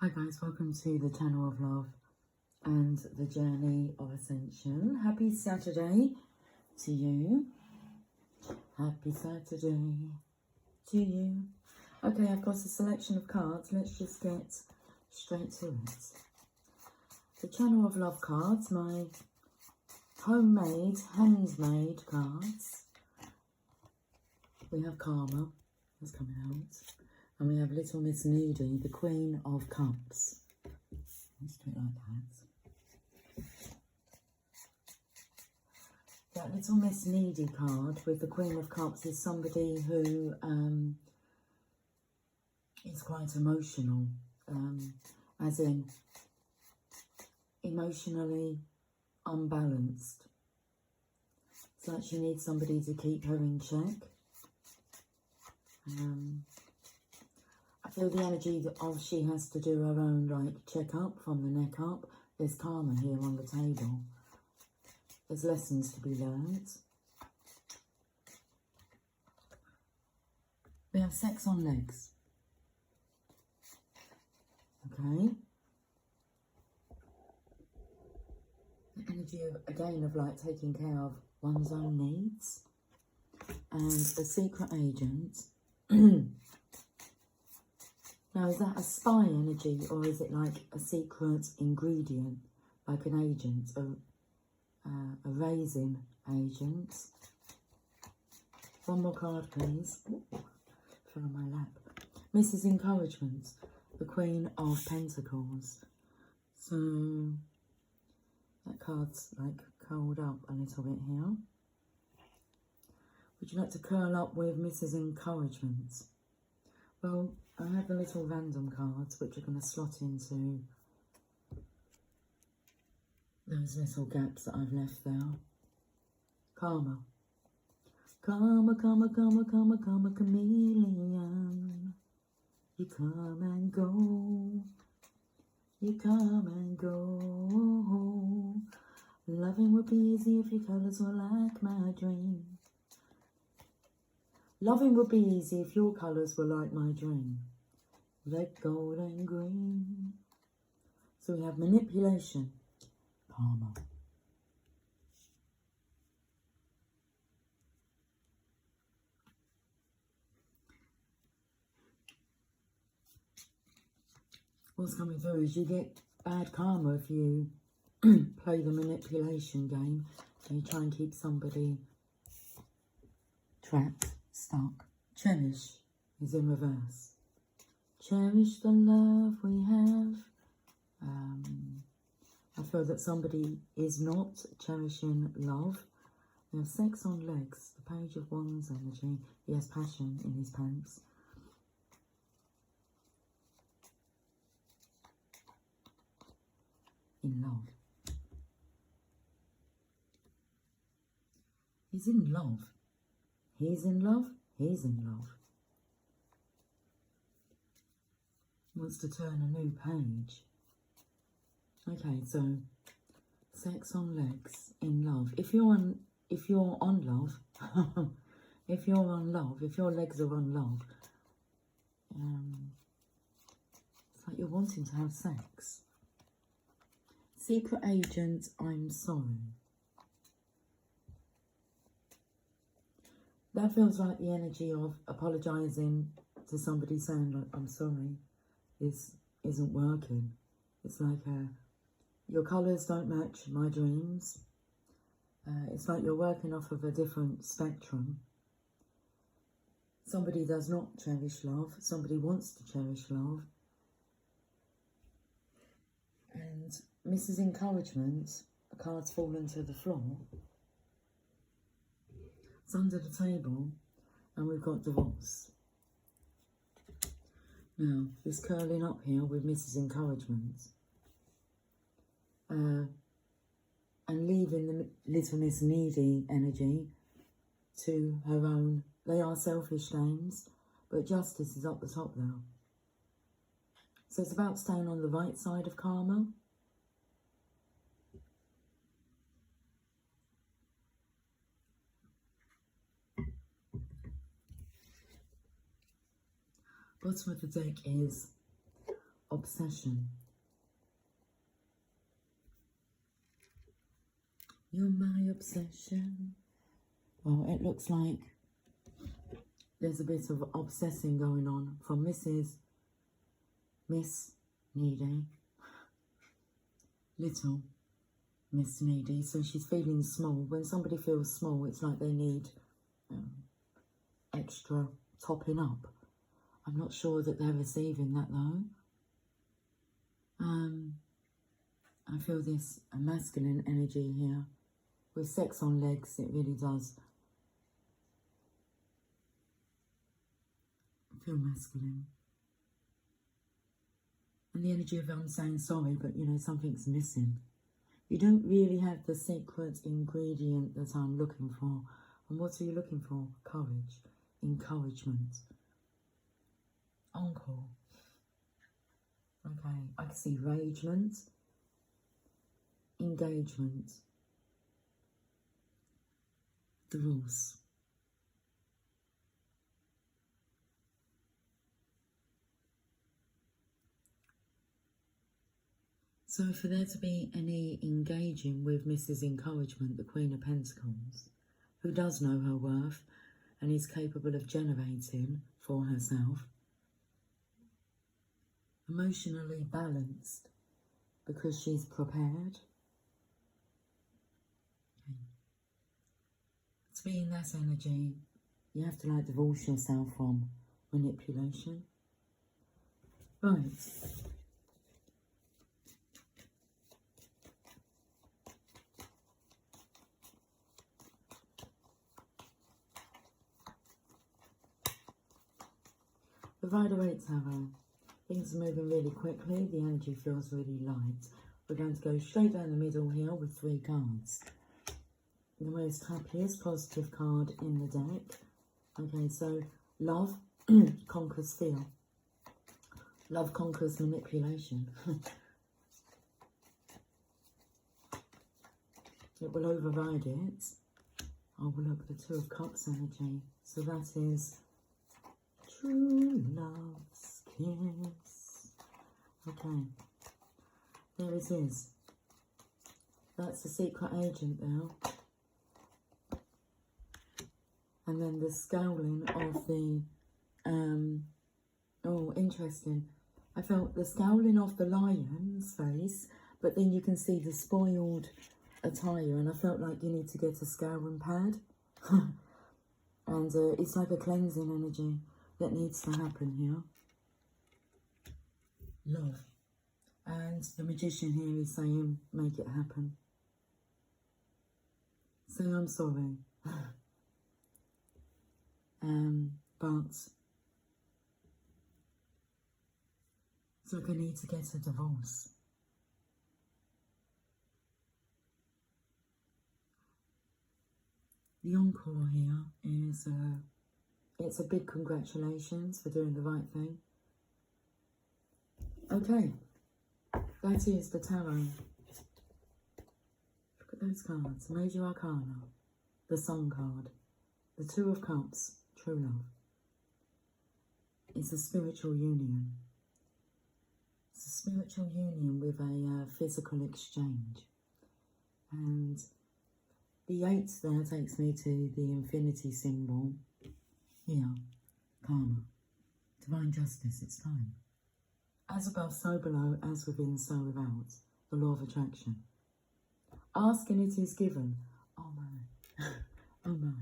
Hi guys, welcome to the channel of love and the journey of ascension. Happy Saturday to you. Happy Saturday to you. Okay, I've got a selection of cards. Let's just get straight to it. The channel of love cards, my homemade, handmade cards. We have Karma, that's coming out. And we have Little Miss Needy, the Queen of Cups. Let's do it like that. That Little Miss Needy card with the Queen of Cups is somebody who is quite emotional, as in emotionally unbalanced. It's like she needs somebody to keep her in check. I feel the energy of she has to do her own check-up from the neck up. There's karma here on the table. There's lessons to be learned. We have sex on legs. Okay. The energy of, again, of taking care of one's own needs. And a secret agent. Now, is that a spy energy, or is it like a secret ingredient, like an agent, a raisin agent? One more card, please. Ooh, fell on my lap. Mrs. Encouragement, the Queen of Pentacles. So, that card's curled up a little bit here. Would you like to curl up with Mrs. Encouragement? Well, I have the little random cards which are going to slot into those little gaps that I've left there. Karma. Karma, karma, karma, karma, karma, chameleon. You come and go. You come and go. Loving would be easy if your colours were like my dream. Loving would be easy if your colours were like my dream. Red, gold and green. So we have manipulation. Karma. What's coming through is you get bad karma if you play the manipulation game. So you try and keep somebody trapped, stuck. Cherish is in reverse. Cherish the love we have. I feel that somebody is not cherishing love. We have sex on legs, the Page of Wands energy. He has passion in his pants. In love. He's in love. He's in love. He's in love. Wants to turn a new page. Okay, so sex on legs, in love. If you're on love, if your legs are on love, it's like you're wanting to have sex. Secret agent, I'm sorry. That feels like the energy of apologising to somebody, saying I'm sorry, this isn't working. It's like your colours don't match my dreams. It's like you're working off of a different spectrum. Somebody does not cherish love. Somebody wants to cherish love. And Mrs. Encouragement, a card's fallen to the floor. It's under the table, and we've got divorce. Now, this curling up here with Mrs. Encouragement, and leaving the Little Miss Needy energy to her own. They are selfish games, but justice is up the top now. So it's about staying on the right side of karma. Bottom of the deck is obsession. You're my obsession. Well, it looks like there's a bit of obsessing going on from Miss Needy, little Miss Needy. So she's feeling small. When somebody feels small, it's like they need extra topping up. I'm not sure that they're receiving that though. I feel this masculine energy here. With sex on legs, it really does feel masculine. And the energy of I'm saying sorry, but you know, something's missing. You don't really have the secret ingredient that I'm looking for. And what are you looking for? Courage, encouragement, encore. Okay, I can see ragement, engagement, divorce. So for there to be any engaging with Mrs. Encouragement, the Queen of Pentacles, who does know her worth and is capable of generating for herself, emotionally balanced because she's prepared. Okay. To be in that energy, you have to like divorce yourself from manipulation. Right. The Rider-Waite Tarot. Things are moving really quickly. The energy feels really light. We're going to go straight down the middle here with 3 cards. The most happiest positive card in the deck. Okay, so love conquers fear. Love conquers manipulation. It will override it. Oh, well, look, the 2 of Cups energy. So that is true love's kiss. Okay, there it is. That's the secret agent there. And then the scowling of the, oh, interesting. I felt the scowling of the lion's face, but then you can see the spoiled attire, and I felt like you need to get a scouring pad. And it's like a cleansing energy that needs to happen here. Love. And the Magician here is saying, make it happen. Say I'm sorry. But it's like I need to get a divorce. The encore here is, it's a big congratulations for doing the right thing. Okay, that is the tarot. Look at those cards. Major Arcana, the Sun card, the 2 of Cups, true love. It's a spiritual union. It's a spiritual union with a physical exchange. And the 8 there takes me to the infinity symbol. Here, karma, divine justice, it's time. As above, so below, as within, so without. The law of attraction. Ask and it is given. Oh my. Oh my.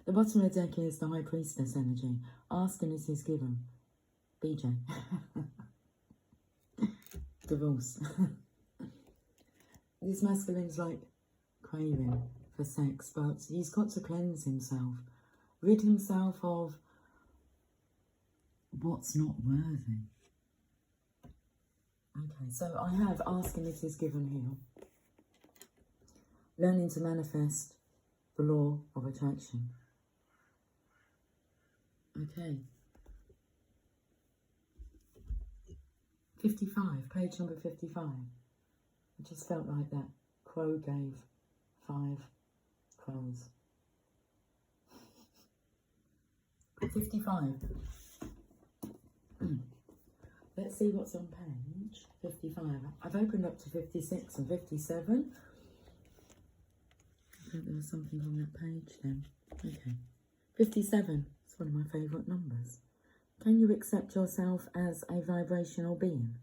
The bottom of the deck is the High Priestess energy. Ask and it is given. BJ. Divorce. This masculine's like craving for sex, but he's got to cleanse himself. Rid himself of what's not worthy. Okay, so I have ask and it is given here. Learning to manifest the law of attraction. Okay. 55, page number 55. I just felt like that crow gave 5 crows. 55. Let's see what's on page 55. I've opened up to 56 and 57. I think there was something on that page then. Okay. 57. It's one of my favourite numbers. Can you accept yourself as a vibrational being?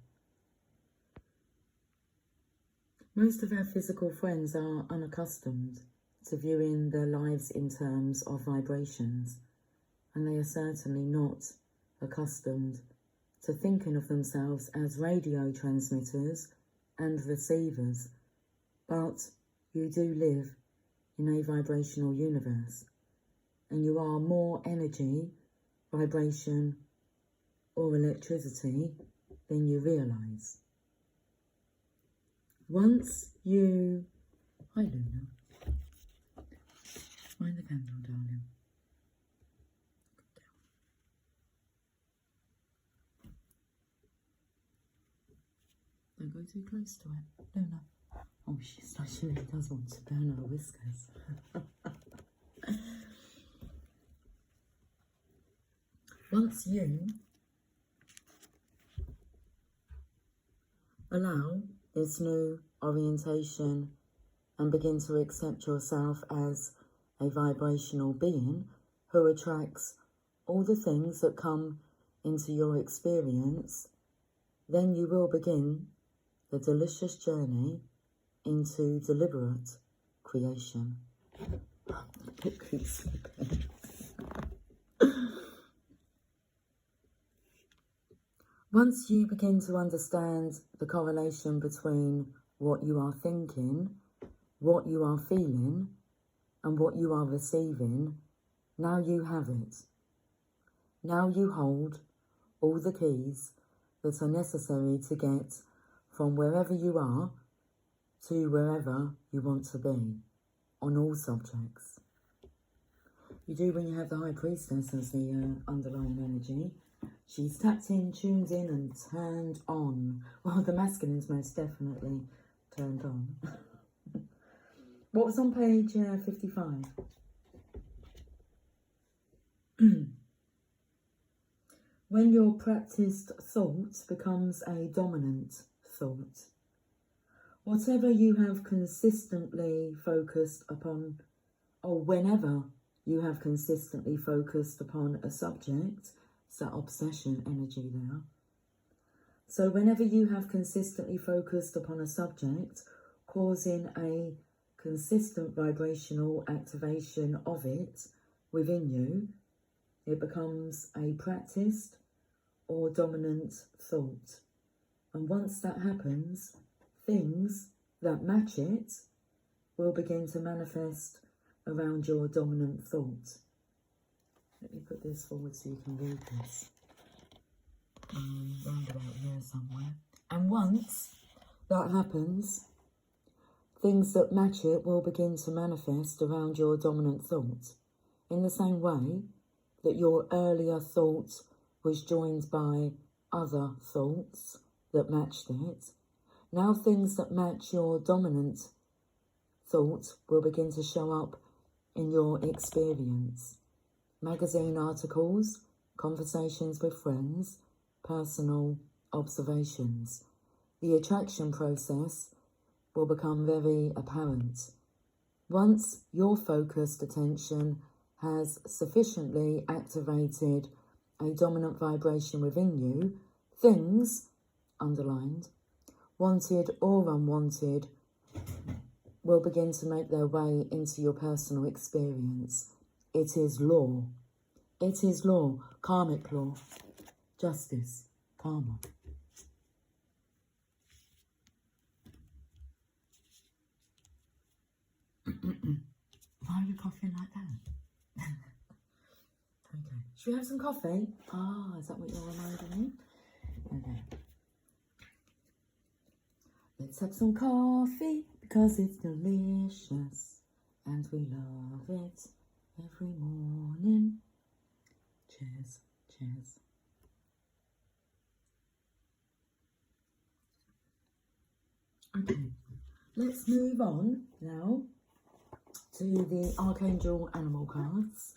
Most of our physical friends are unaccustomed to viewing their lives in terms of vibrations, and they are certainly not accustomed to thinking of themselves as radio transmitters and receivers, but you do live in a vibrational universe, and you are more energy, vibration, or electricity than you realise. Once you... Hi, Luna. Mind the candle, darling. Don't go too close to it, Luna. Oh, she really does want to burn her whiskers. Once you allow this new orientation and begin to accept yourself as a vibrational being who attracts all the things that come into your experience, then you will begin the delicious journey into deliberate creation. Once you begin to understand the correlation between what you are thinking, what you are feeling, and what you are receiving, now you have it. Now you hold all the keys that are necessary to get from wherever you are to wherever you want to be on all subjects. You do when you have the High Priestess as the underlying energy. She's tapped in, tuned in and turned on. Well, the masculine's most definitely turned on. What was on page 55? When your practiced thought becomes a dominant thought, whatever you have consistently focused upon, or whenever you have consistently focused upon a subject, it's that obsession energy there. So whenever you have consistently focused upon a subject, causing a consistent vibrational activation of it within you, it becomes a practiced or dominant thought. And once that happens, things that match it will begin to manifest around your dominant thought. Let me put this forward so you can read this. Round about here somewhere. And once that happens, things that match it will begin to manifest around your dominant thought. In the same way that your earlier thought was joined by other thoughts that matched it, now things that match your dominant thought will begin to show up in your experience. Magazine articles, conversations with friends, personal observations. The attraction process will become very apparent. Once your focused attention has sufficiently activated a dominant vibration within you, things, underlined, wanted or unwanted, will begin to make their way into your personal experience. It is law. It is law, karmic law, justice, karma. Why are you coughing like that? Okay. Should we have some coffee? Ah, is that what you're reminding me? Okay. Let's have some coffee because it's delicious and we love it every morning. Cheers, cheers. Okay, let's move on now to the Archangel Animal cards.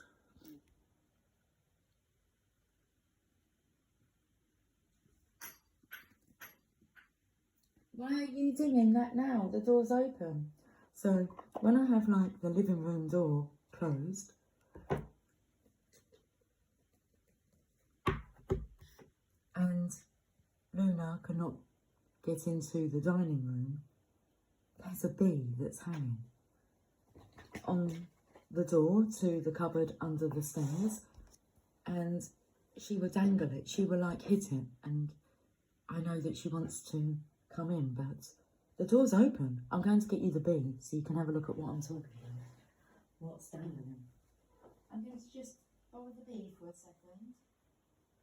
Why are you doing that now? The door's open. So when I have like the living room door closed, and Luna cannot get into the dining room, there's a bee that's hanging on the door to the cupboard under the stairs, and she would dangle it, she would like hit it, and I know that she wants to come in, but the door's open. I'm going to get you the bee so you can have a look at what I'm talking about. What's dangling? I'm going to just hold the bee for a second.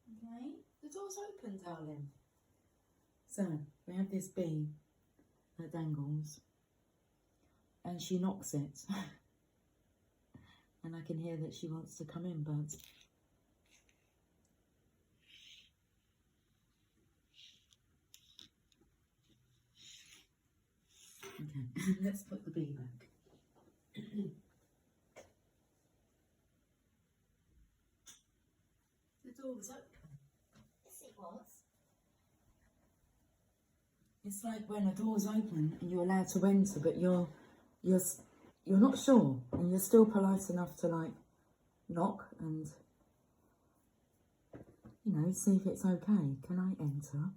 Okay, the door's open, darling. So we have this bee that dangles, and she knocks it, and I can hear that she wants to come in, but okay, let's put the bee back. The door was open. Yes, it was. It's like when a door's open and you're allowed to enter, but you're not sure, and you're still polite enough to like knock and, you know, see if it's okay. Can I enter?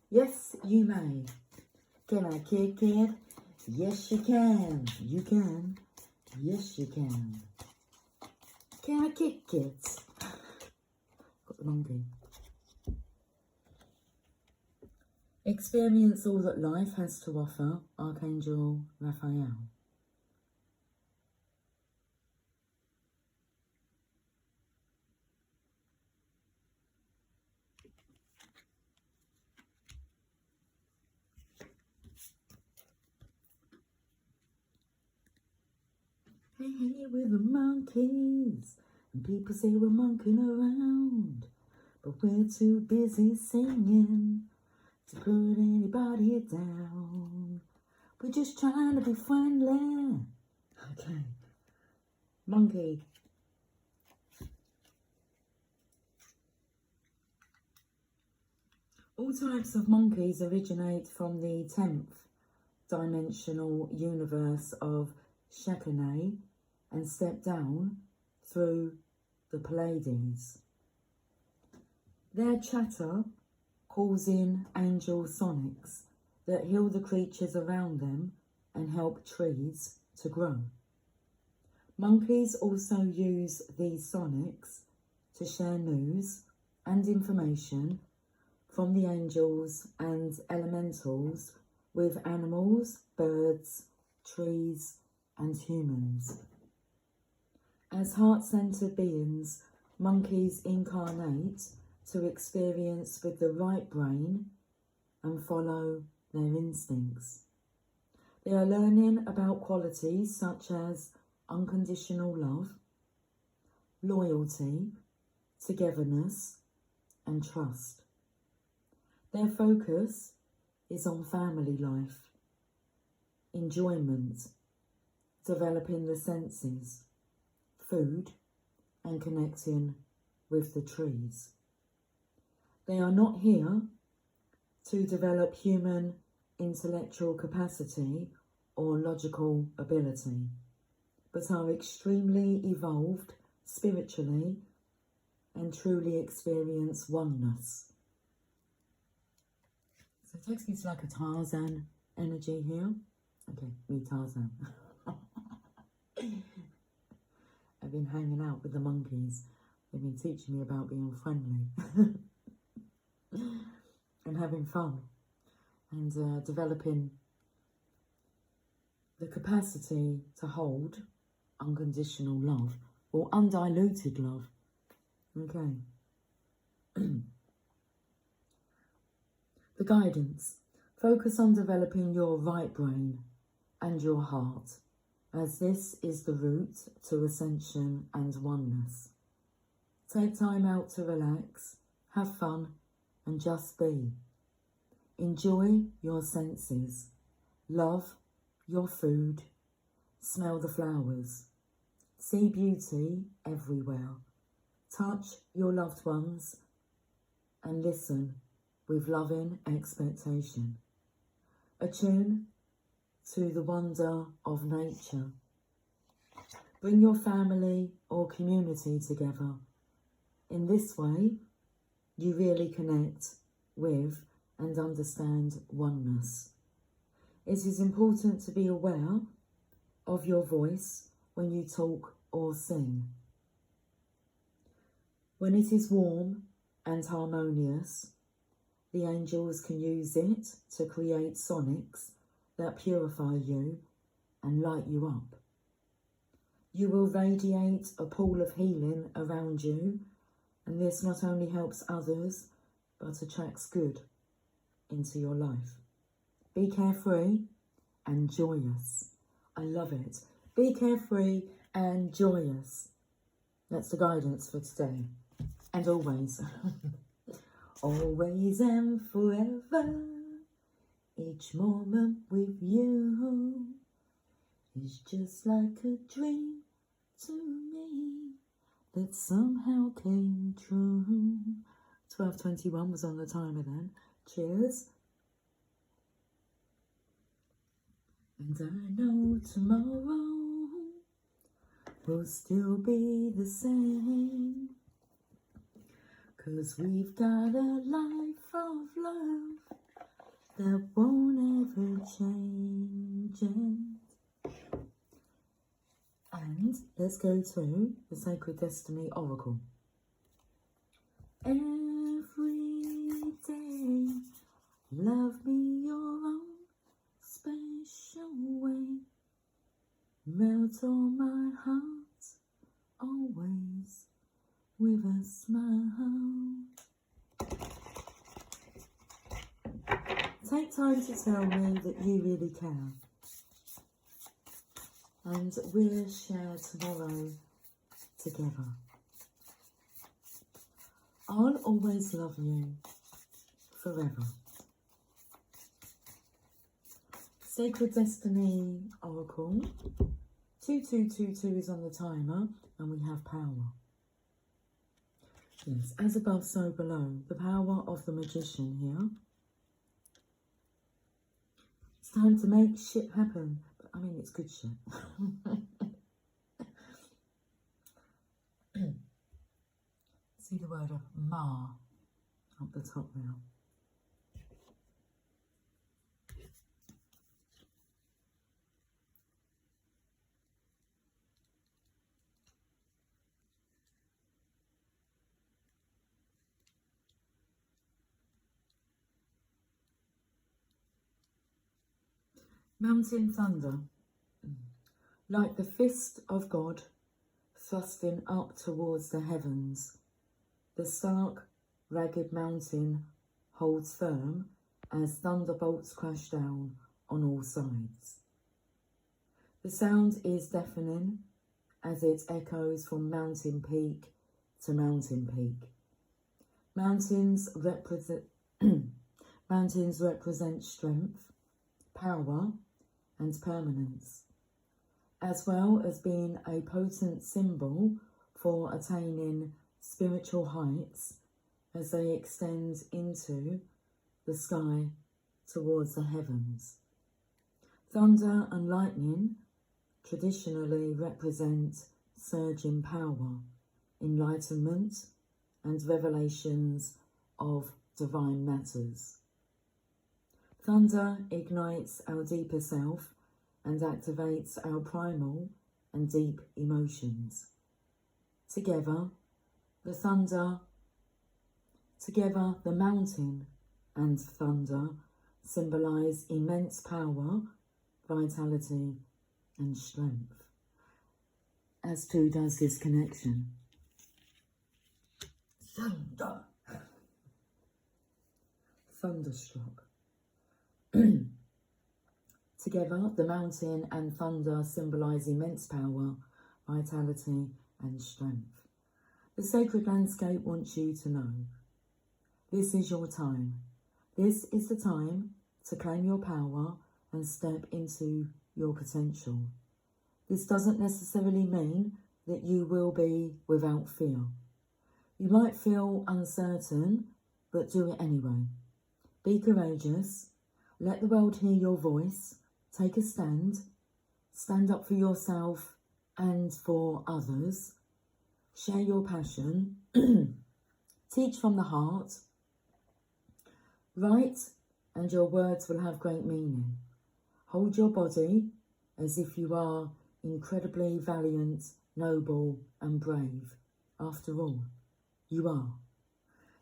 Yes, you may. Can I kick it? Yes, you can. You can. Yes, you can. Can I kick it? Got the monkey. Experience all that life has to offer, Archangel Raphael. Hey, hey, we're the monkeys, and people say we're monkeying around, but we're too busy singing to put anybody down. We're just trying to be friendly. Okay. Monkey. All types of monkeys originate from the 10th dimensional universe of Shekinah and step down through the Pleiades. Their chatter calls in angel sonics that heal the creatures around them and help trees to grow. Monkeys also use these sonics to share news and information from the angels and elementals with animals, birds, trees, and humans. As heart-centered beings, monkeys incarnate to experience with the right brain and follow their instincts. They are learning about qualities such as unconditional love, loyalty, togetherness, and trust. Their focus is on family life, enjoyment, developing the senses, food, and connecting with the trees. They are not here to develop human intellectual capacity or logical ability, but are extremely evolved spiritually and truly experience oneness. So it takes me to like a Tarzan energy here. Okay, me Tarzan. I've been hanging out with the monkeys. They've been teaching me about being friendly and having fun and developing the capacity to hold unconditional love or undiluted love. Okay. The guidance. Focus on developing your right brain and your heart, as this is the route to ascension and oneness. Take time out to relax, have fun, and just be. Enjoy your senses. Love your food. Smell the flowers. See beauty everywhere. Touch your loved ones and listen with loving expectation. Attune to the wonder of nature. Bring your family or community together. In this way, you really connect with and understand oneness. It is important to be aware of your voice when you talk or sing. When it is warm and harmonious, the angels can use it to create sonics that purify you and light you up. You will radiate a pool of healing around you, and this not only helps others, but attracts good into your life. Be carefree and joyous. I love it. Be carefree and joyous. That's the guidance for today. And always. Always and forever. Each moment with you is just like a dream to me that somehow came true. 12:21 was on the timer then. Cheers. And I know tomorrow will still be the same, 'cause we've got a life of love that won't ever change. And let's go to the Sacred Destiny Oracle. Every day, love me your own special way. Melt all my heart, always with a smile. Take time to tell me that you really care. And we'll share tomorrow together. I'll always love you forever. Sacred Destiny Oracle. 2222 is on the timer, and we have power. Yes, as above, so below. The power of the magician here. It's time to make shit happen. But I mean, it's good shit. See the word of Ma up the top now. Mountain thunder, like the fist of God thrusting up towards the heavens. The stark, ragged mountain holds firm as thunderbolts crash down on all sides. The sound is deafening as it echoes from mountain peak to mountain peak. Mountains represent strength, power, and permanence, as well as being a potent symbol for attaining spiritual heights as they extend into the sky towards the heavens. Thunder and lightning traditionally represent surging power, enlightenment, and revelations of divine matters. Thunder ignites our deeper self and activates our primal and deep emotions. Together, the mountain and thunder symbolize immense power, vitality, and strength, as too does this connection. Thunder. Thunderstruck. Together, the mountain and thunder symbolize immense power, vitality, and strength. The sacred landscape wants you to know this is your time. This is the time to claim your power and step into your potential. This doesn't necessarily mean that you will be without fear. You might feel uncertain, but do it anyway. Be courageous. Let the world hear your voice. Take a stand. Stand up for yourself and for others. Share your passion. Teach from the heart. Write, and your words will have great meaning. Hold your body as if you are incredibly valiant, noble and brave. After all, you are.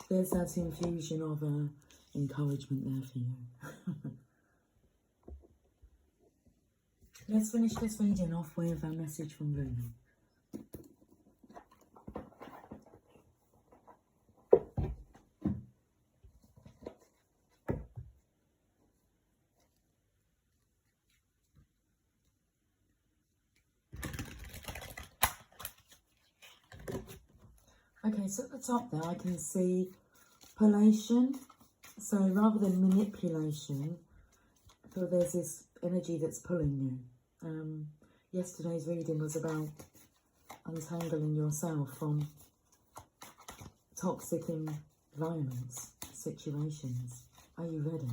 There's that infusion of encouragement there for you. Let's finish this reading off with a message from Rumi. Okay, so at the top there I can see polation. So rather than manipulation, I feel there's this energy that's pulling you. Yesterday's reading was about untangling yourself from toxic environments, situations. Are you ready?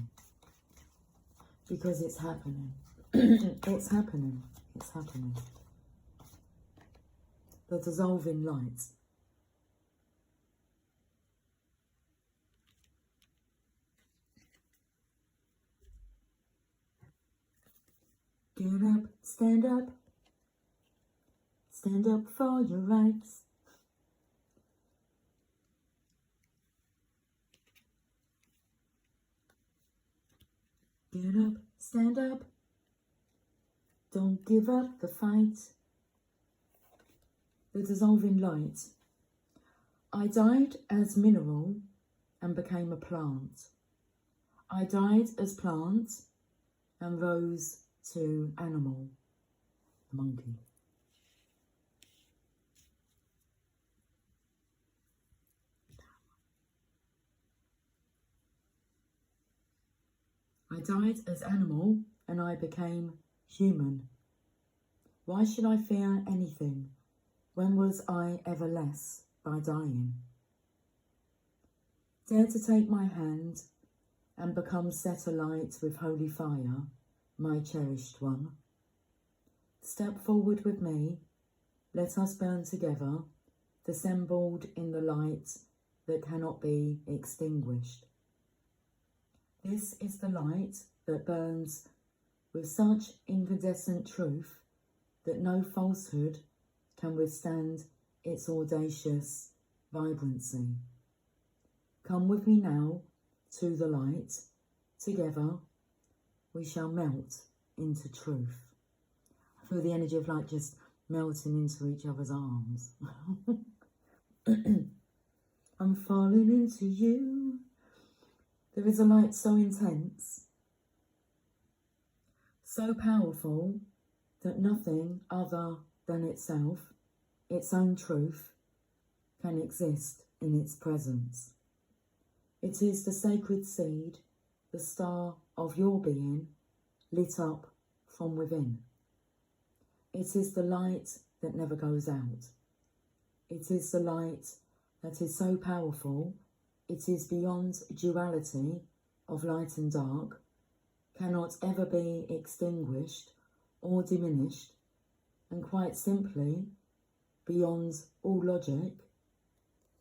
Because it's happening. It's happening. It's happening. The dissolving light. Get up, stand up. Stand up for your rights. Get up, stand up. Don't give up the fight. The dissolving light. I died as mineral and became a plant. I died as plant and rose to animal, the monkey. I died as animal and I became human. Why should I fear anything? When was I ever less by dying? Dare to take my hand and become set alight with holy fire, my cherished one. Step forward with me, let us burn together, dissembled in the light that cannot be extinguished. This is the light that burns with such incandescent truth that no falsehood can withstand its audacious vibrancy. Come with me now to the light. Together we shall melt into truth. I feel the energy of light just melting into each other's arms. I'm falling into you. There is a light so intense, so powerful, that nothing other than itself, its own truth, can exist in its presence. It is the sacred seed, the star of your being, lit up from within. It is the light that never goes out. It is the light that is so powerful, it is beyond duality of light and dark, cannot ever be extinguished or diminished, and quite simply beyond all logic,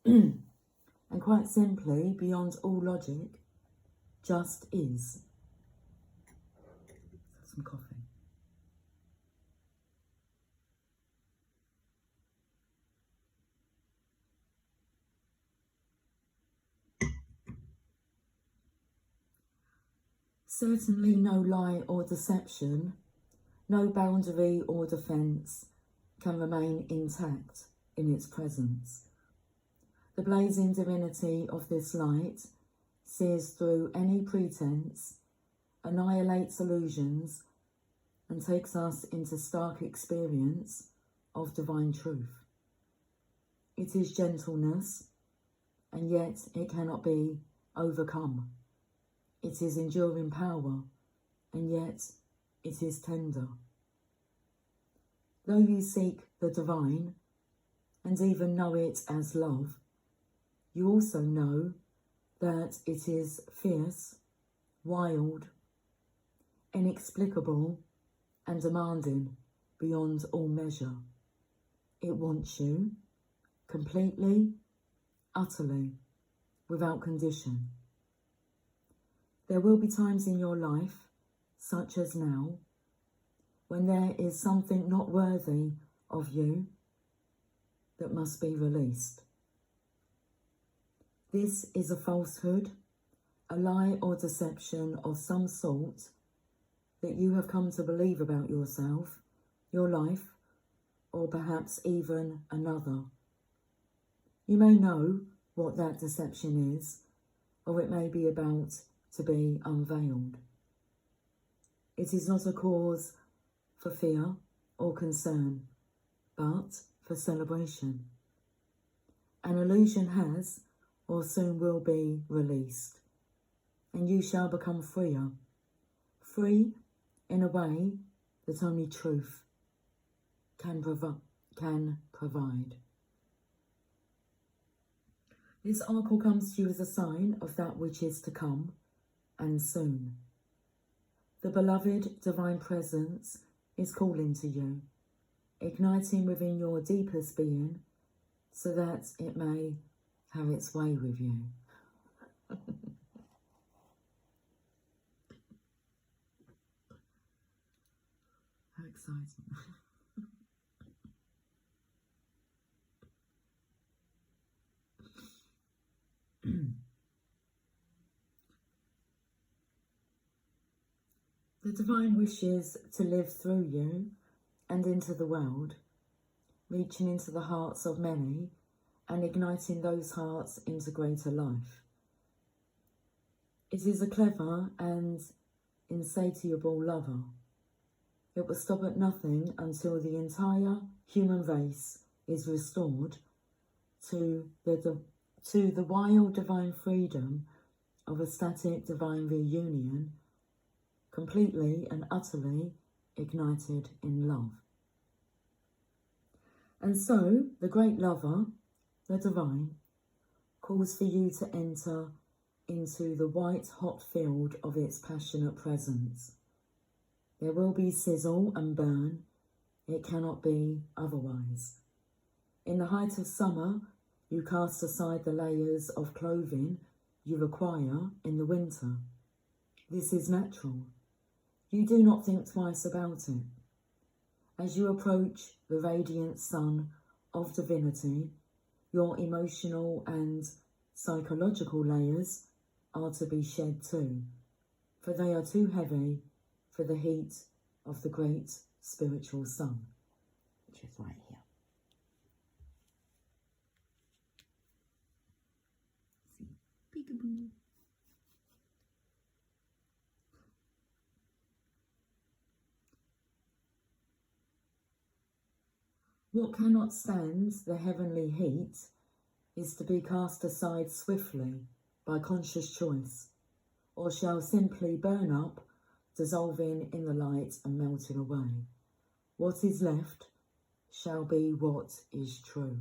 and quite simply beyond all logic, just is. Some coffee. Certainly no lie or deception, no boundary or defence can remain intact in its presence. The blazing divinity of this light sears through any pretense, annihilates illusions, and takes us into stark experience of divine truth. It is gentleness, and yet it cannot be overcome. It is enduring power, and yet it is tender. Though you seek the divine, and even know it as love, you also know that it is fierce, wild, inexplicable and demanding beyond all measure. It wants you completely, utterly, without condition. There will be times in your life, such as now, when there is something not worthy of you that must be released. This is a falsehood, a lie or deception of some sort that you have come to believe about yourself, your life, or perhaps even another. You may know what that deception is, or it may be about to be unveiled. It is not a cause for fear or concern, but for celebration. An illusion has or soon will be released, and you shall become freer, free in a way that only truth can provide. This oracle comes to you as a sign of that which is to come, and soon. The beloved divine presence is calling to you, igniting within your deepest being so that it may have its way with you. How exciting. The divine wishes to live through you and into the world, reaching into the hearts of many and igniting those hearts into greater life. It is a clever and insatiable lover. It will stop at nothing until the entire human race is restored to the wild divine freedom of ecstatic divine reunion, completely and utterly ignited in love. And so, the great lover, the divine, calls for you to enter into the white-hot field of its passionate presence. There will be sizzle and burn. It cannot be otherwise. In the height of summer, you cast aside the layers of clothing you require in the winter. This is natural. You do not think twice about it. As you approach the radiant sun of divinity, your emotional and psychological layers are to be shed too, for they are too heavy for the heat of the great spiritual sun, which is right here. See, peekaboo. What cannot stand the heavenly heat is to be cast aside swiftly by conscious choice, or shall simply burn up, dissolving in the light and melting away. What is left shall be what is true.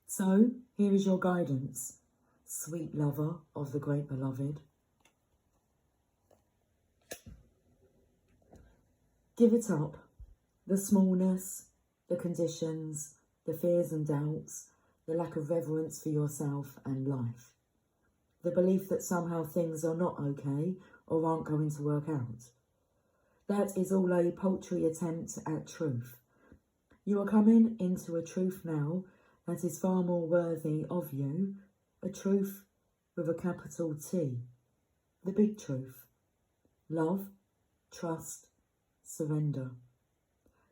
So, here is your guidance, sweet lover of the great beloved. Give it up, the smallness, the conditions, the fears and doubts, the lack of reverence for yourself and life. The belief that somehow things are not okay or aren't going to work out. That is all a paltry attempt at truth. You are coming into a truth now that is far more worthy of you, a truth with a capital T, the big truth. Love, trust, surrender.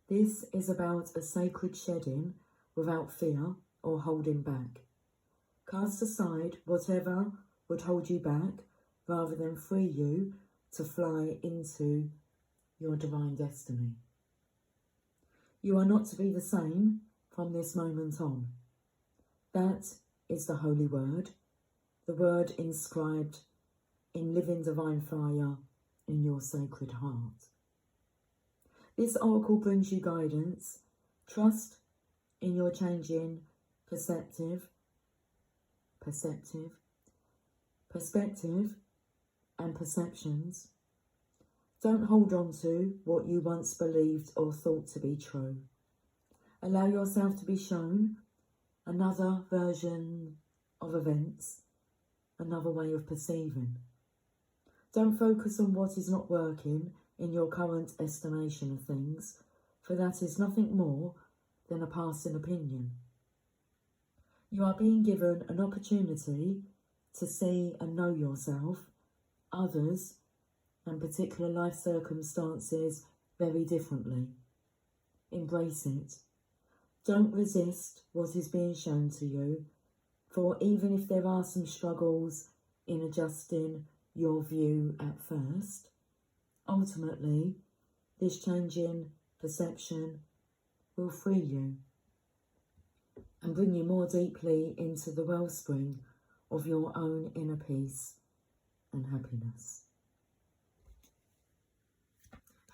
This is about a sacred shedding without fear or holding back. Cast aside whatever would hold you back rather than free you to fly into your divine destiny. You are not to be the same from this moment on. That is the holy word, the word inscribed in living divine fire in your sacred heart. This oracle brings you guidance, trust in your changing perspective and perceptions, Don't hold on to what you once believed or thought to be true. Allow yourself to be shown another version of events, another way of perceiving. Don't focus on what is not working in your current estimation of things, for that is nothing more than a passing opinion. You are being given an opportunity to see and know yourself, others, and particular life circumstances very differently. Embrace it. Don't resist what is being shown to you, for even if there are some struggles in adjusting your view at first, ultimately, this change in perception will free you and bring you more deeply into the wellspring of your own inner peace and happiness.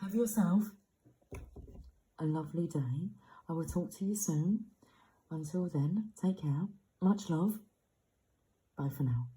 Have yourself a lovely day. I will talk to you soon. Until then, take care. Much love. Bye for now.